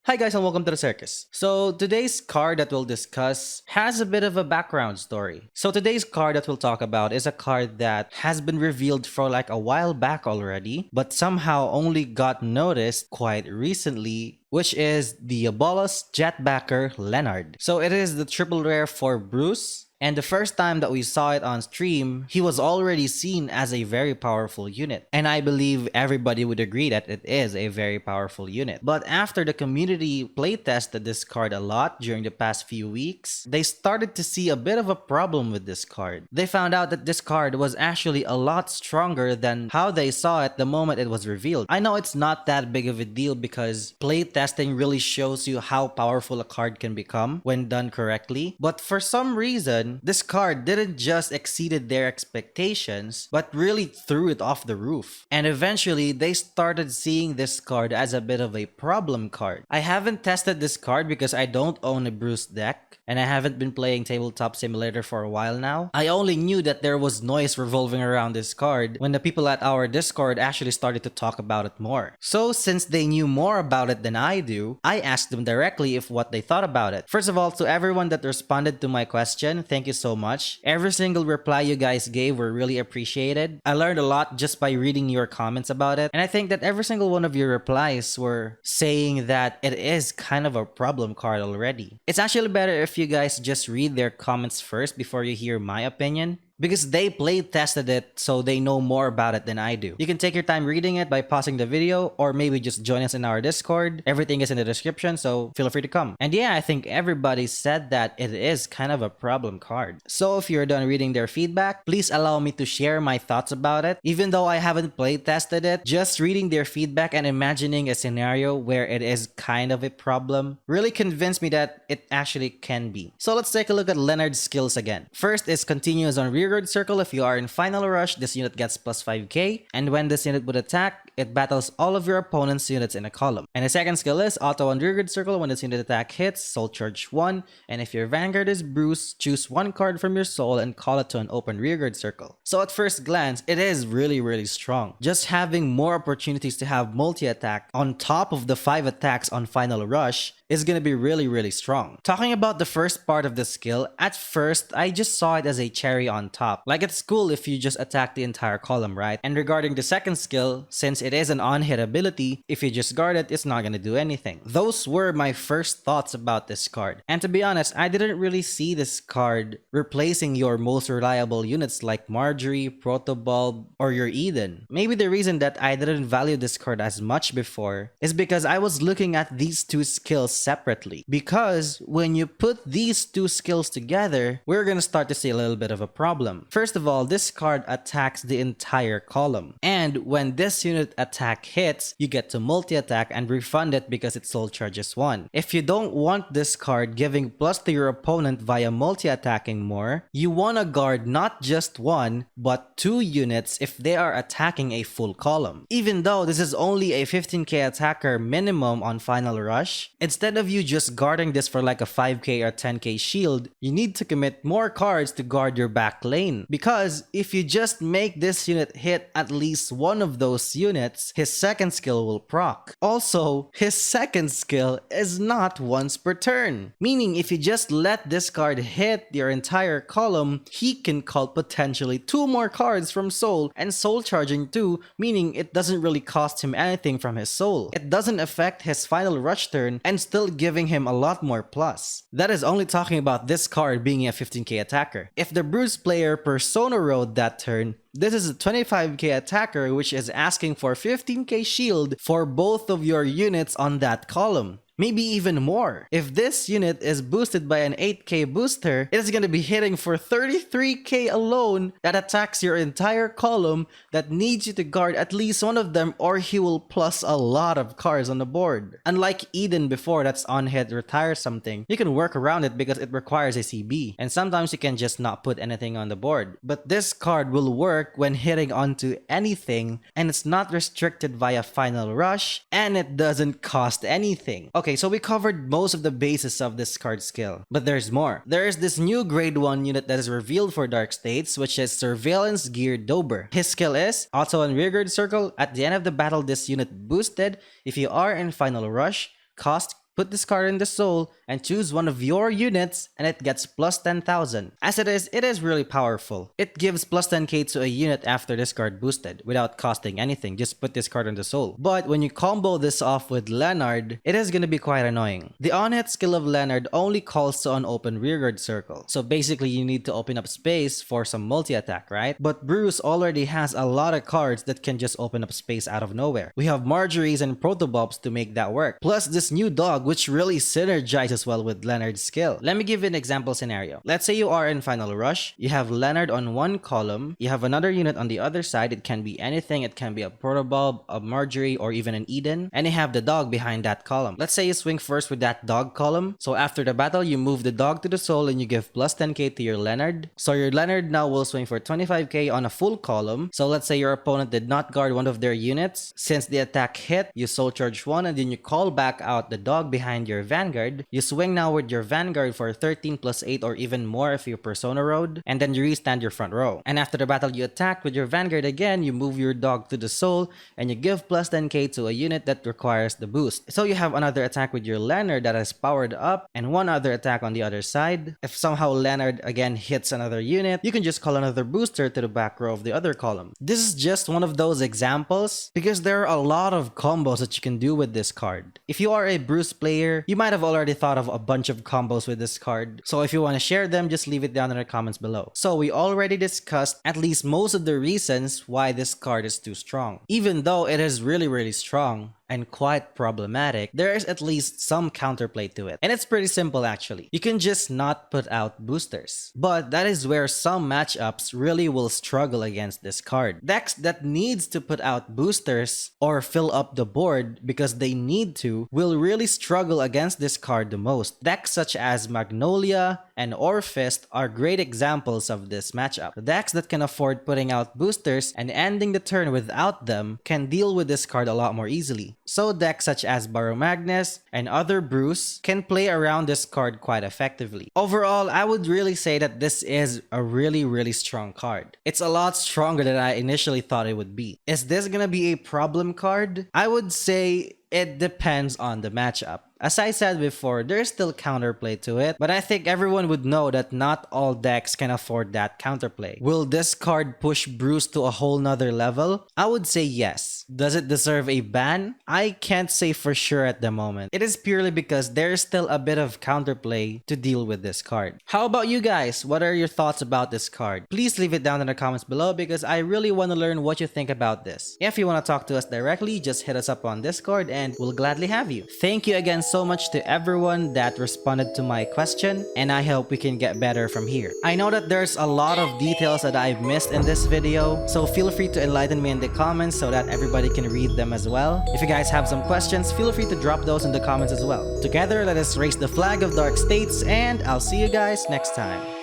Hi guys and welcome to the circus. So today's card that we'll discuss has a bit of a background story. So today's card that we'll talk about is a card that has been revealed for like a while back already, but somehow only got noticed quite recently, which is the Abolos Jetbacker Leonard. So it is the triple rare for Bruce. And the first time that we saw it on stream, he was already seen as a very powerful unit. And I believe everybody would agree that it is a very powerful unit. But after the community playtested this card a lot during the past few weeks, they started to see a bit of a problem with this card. They found out that this card was actually a lot stronger than how they saw it the moment it was revealed. I know it's not that big of a deal because playtesting really shows you how powerful a card can become when done correctly. But for some reason, this card didn't just exceeded their expectations, but really threw it off the roof. And eventually, they started seeing this card as a bit of a problem card. I haven't tested this card because I don't own a Bruce deck, and I haven't been playing Tabletop Simulator for a while now. I only knew that there was noise revolving around this card when the people at our Discord actually started to talk about it more. So since they knew more about it than I do, I asked them directly if what they thought about it. First of all, to everyone that responded to my question, thank you so much. Every single reply you guys gave were really appreciated. I learned a lot just by reading your comments about it. And I think that every single one of your replies were saying that it is kind of a problem card already. It's actually better if you guys just read their comments first before you hear my opinion, because they play tested it so they know more about it than I do. You can take your time reading it by pausing the video or maybe just join us in our Discord. Everything is in the description, so feel free to come. And yeah, I think everybody said that it is kind of a problem card. So if you're done reading their feedback, please allow me to share my thoughts about it. Even though I haven't play tested it, just reading their feedback and imagining a scenario where it is kind of a problem really convinced me that it actually can be. So let's take a look at Leonard's skills again. First is continuous on rearguard circle. If you are in final rush, this unit gets plus 5k, and when this unit would attack, it battles all of your opponent's units in a column. And the second skill is auto on rearguard circle. When this unit attack hits, soul charge 1, and if your vanguard is Bruce, choose one card from your soul and call it to an open rearguard circle. So at first glance, it is really strong. Just having more opportunities to have multi-attack on top of the 5 attacks on final rush is gonna be really strong. Talking about the first part of the skill, at first I just saw it as a cherry on top. Like, it's cool if you just attack the entire column, right? And regarding the second skill, since it is an on-hit ability, if you just guard it, it's not gonna do anything. Those were my first thoughts about this card. And to be honest, I didn't really see this card replacing your most reliable units like Marjorie, Protobulb, or your Eden. Maybe the reason that I didn't value this card as much before is because I was looking at these two skills separately. Because when you put these two skills together, we're gonna start to see a little bit of a problem. First of all, this card attacks the entire column. And when this unit attack hits, you get to multi-attack and refund it because it soul charges 1. If you don't want this card giving plus to your opponent via multi-attacking more, you wanna guard not just 1, but 2 units if they are attacking a full column. Even though this is only a 15k attacker minimum on final rush, instead of you just guarding this for like a 5k or 10k shield, you need to commit more cards to guard your back lane. Because if you just make this unit hit at least one of those units, his second skill will proc. Also, his second skill is not once per turn. Meaning if you just let this card hit your entire column, he can call potentially 2 more cards from soul and soul charging 2, meaning it doesn't really cost him anything from his soul. It doesn't affect his final rush turn and still giving him a lot more plus. That is only talking about this card being a 15k attacker. If the Bruce player Persona rode that turn, this is a 25k attacker which is asking for 15k shield for both of your units on that column. Maybe even more. If this unit is boosted by an 8k booster, it is going to be hitting for 33k alone that attacks your entire column that needs you to guard at least one of them, or he will plus a lot of cards on the board. Unlike Eden before that's on hit retire something, you can work around it because it requires a CB, and sometimes you can just not put anything on the board. But this card will work when hitting onto anything, and it's not restricted via final rush, and it doesn't cost anything. Okay, so we covered most of the bases of this card skill, but there's more. There is this new grade 1 unit that is revealed for Dark States, which is Surveillance Gear Dober. His skill is auto on rearguard circle. At the end of the battle, this unit boosted. If you are in final rush, cost put this card in the soul, and choose one of your units, and it gets plus 10,000. As it is really powerful. It gives plus 10k to a unit after this card boosted, without costing anything, just put this card in the soul. But when you combo this off with Leonard, it is gonna be quite annoying. The on-hit skill of Leonard only calls to an open rearguard circle, so basically you need to open up space for some multi-attack, right? But Bruce already has a lot of cards that can just open up space out of nowhere. We have Marjories and Protobobs to make that work, plus this new dog which really synergizes well with Leonard's skill. Let me give you an example scenario. Let's say you are in Final Rush, you have Leonard on one column, you have another unit on the other side, it can be anything, it can be a Protobob, a Marjorie, or even an Eden, and you have the dog behind that column. Let's say you swing first with that dog column, so after the battle you move the dog to the soul and you give plus 10k to your Leonard, so your Leonard now will swing for 25k on a full column. So let's say your opponent did not guard one of their units, since the attack hit, you soul charge one and then you call back out the dog behind your Vanguard, you swing now with your Vanguard for 13 plus 8 or even more if you Persona Road, and then you restand your front row. And after the battle you attack with your Vanguard again, you move your dog to the soul and you give plus 10k to a unit that requires the boost. So you have another attack with your Leonard that is powered up and one other attack on the other side. If somehow Leonard again hits another unit, you can just call another booster to the back row of the other column. This is just one of those examples because there are a lot of combos that you can do with this card. If you are a Bruce player, you might have already thought of a bunch of combos with this card. So if you want to share them, just leave it down in the comments below. So we already discussed at least most of the reasons why this card is too strong. Even though it is really strong and quite problematic, there is at least some counterplay to it. And it's pretty simple actually. You can just not put out boosters. But that is where some matchups really will struggle against this card. Decks that needs to put out boosters or fill up the board because they need to will really struggle against this card the most. Decks such as Magnolia and Orfist are great examples of this matchup. The decks that can afford putting out boosters and ending the turn without them can deal with this card a lot more easily. So decks such as Baromagnus and other Bruce can play around this card quite effectively. Overall, I would really say that this is a really strong card. It's a lot stronger than I initially thought it would be. Is this gonna be a problem card? I would say it depends on the matchup. As I said before, there's still counterplay to it, but I think everyone would know that not all decks can afford that counterplay. Will this card push Bruce to a whole nother level? I would say yes. Does it deserve a ban? I can't say for sure at the moment. It is purely because there's still a bit of counterplay to deal with this card. How about you guys? What are your thoughts about this card? Please leave it down in the comments below because I really want to learn what you think about this. If you want to talk to us directly, just hit us up on Discord and we'll gladly have you. Thank you again so much to everyone that responded to my question, and I hope we can get better from here. I know that there's a lot of details that I've missed in this video, so feel free to enlighten me in the comments so that everybody can read them as well. If you guys have some questions, feel free to drop those in the comments as well. Together, let us raise the flag of Dark States, and I'll see you guys next time.